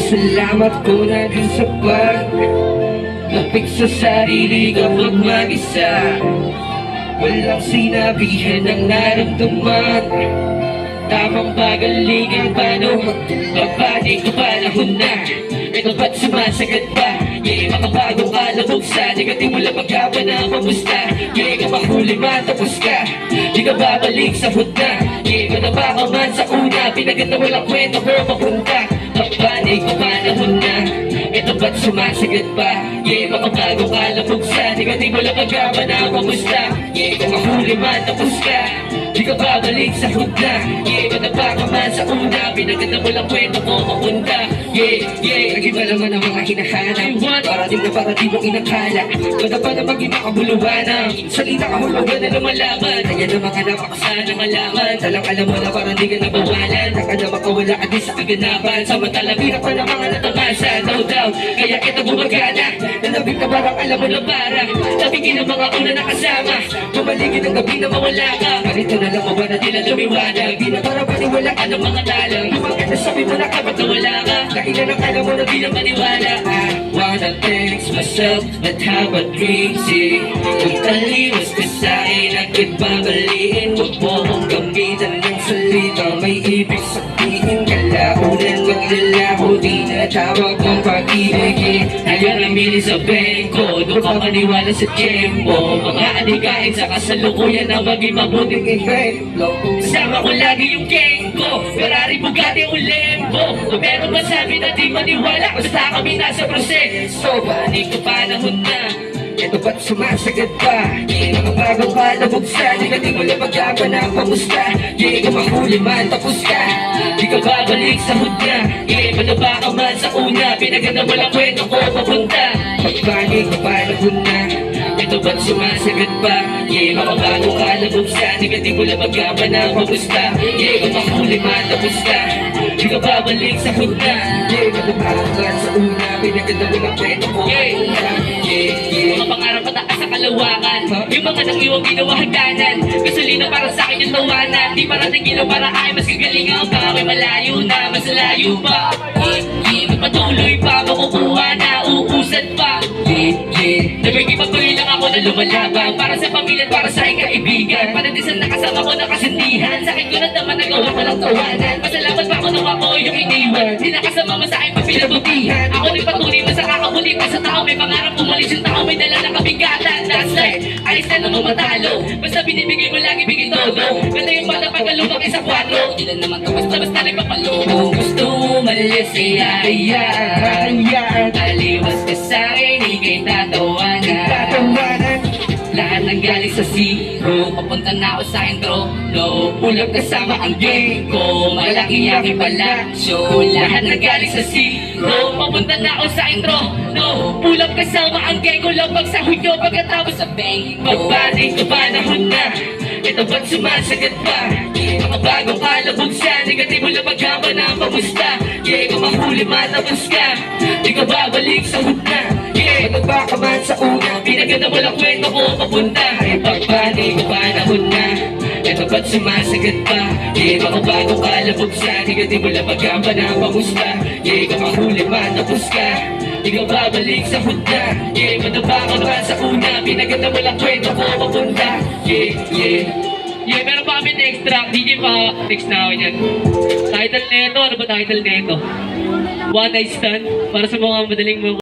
Pasalamat ko na din sa lapik sa sarili kapag mag-isa. Walang sinabihan ng naramdaman. Tamang pagalingan paano Babati ko panahon na. Ito ba't sumasagat pa? Yeah, makabagong kalabog sa negative mo lang magkaba na pamusta. Yeah, kapahuli man tapos ka. Di ka babalik sa hudna. Yeah, madaba ka man sa una. Pinaganda mo lang kwento pero papunta. Babati ko panahon na. Ito ba't sumasagat pa? Yeah, makabagong kalabog sa negative mo lang magkaba na pamusta. Yeah, kapahuli man tapos ka. Di ka babalik sa hudna. Yeah, madaba ka man sa una. Pinaganda mo lang kwento ko papunta. Yeah, nag-iba naman ang mga hinahanap. Para di mo inakala. Madaba na maging makabuluhan. Salita ka hulugan na lumalaban. Kaya na mga napakasana malaman. Talang alam mo na parang di ka nabawalan. Saka na makawala ka din sa kaganapan. Samantala hirap pa ng mga natamasa. No doubt, kaya kita bumagana. Nanabig na parang alam mo na para nabigin ang mga una na kasama. Tumaligid ang gabi na mawala ka. Ganito na lang mo ba na di na lumiwanag? Di na para paniwala ka ng mga talang. Lumagad na sabi mo na kapag nawala ka. Kailan ang alam mo na di na maniwala. I wanna thank myself at how I dreams it. Kung taliwas ka sa'kin at nagbabaliin. Huwag mo kong gamitan ng salita. May ibig sabihin kalaunan maglalaho. Di na tawag ng pag-ibig. Ayaw na mili sa bengko. Doon ka maniwala sa tiyempo. Mga adikain sa kasalukuyan na maging mabuting ehemplo. Kasama ko lagi yung gang ko. Ferrari, Bugatti o Lambo. Kung meron masabi na di maniwala, basta kami nasa proseso. Bani ko panahon na. Ito ba't sumasagat pa? Yeah, mga bagong palabog sa negative mo lang magkaba na pamusta. Yeah, kung mahuli man tapos ka. Di ka babalik sa hudna. Yeah, manaba ka man sa una. Pinaganda mo lang kwento ko papunta. Pagbalik ko panahon na. Ito ba't sumasagat pa? Yeah, mga bagong palabog sa negative mo lang magkaba na pamusta. Yeah, kung mahuli man tapos ka. Di ka babalik sa hudna. Yeah, manaba ka man sa una. Pinaganda mo lang kwento ko papunta. Mga pangarap pataas sa kalawakan. Yung mga nang-iwang ginawa hagdanan. Gasolina para sa akin yung tawanan. Di parating ginaw para ay mas gagalingan pa. Ako'y malayo na, mas layo pa. Patuloy pa, makukuha na, uusad pa. Nagpagpatuloy lang ako na lumalaban. Para sa pamilya at para sa aking kaibigan. Panatisan na kasama ko na kasindihan. Sa akin ko na naman nagawa ko lang tawanan. Pasalamat pa ako nung ako yung iniwan. Di nakasama mo sa aking pagpilabutihan. Ako din patuloy mo sa kakabuli pa sa tao. May pangarap umalis yung tao, may dala na kabigatan. That's life, ayos na naman matalo. Basta binibigay mo lagi, bigay todo. Ganda yung bata pagka lumaki sa 4. Ilan naman to, basta nagpapalo. Gusto umalis, iya. Aliwas ka sa'kin, ikay tatawanan. Lahat ng galing sa zero, papunta na ako sa intro. No, ulap kasama ang gang ko. Malaki aking palasyo. Lahat ng galing sa zero, papunta na ako sa intro. No, ulap kasama ang gang ko. Labag sa hunyo pagkatapos sa bang. Pagbati ko panahon na. Ito ba't sumasagat pa? Mga bagong kalabog sa negative mo lang magkaba na pamusta. Yeah, kung mahuli matapos ka. Di ka babalik sa hudna. Yeah, mataba ka man sa una. Pinaganda mo lang kwento ko papunta. Pagbati ko panahon na. Ito ba't sumasagat pa? Yeah, mga bagong kalabog sa negative mo lang magkaba na pamusta. Yeah, kung mahuli matapos ka. Di ka babalik sa hudna. Yeah, mataba ka man sa una. Pinaganda mo lang kwento ko papunta. Yeah, meron pa kami next track. DJ pa, next na ako yan. Title nito, ano ba title nito? One Night Stand. Para sa mga madaling mo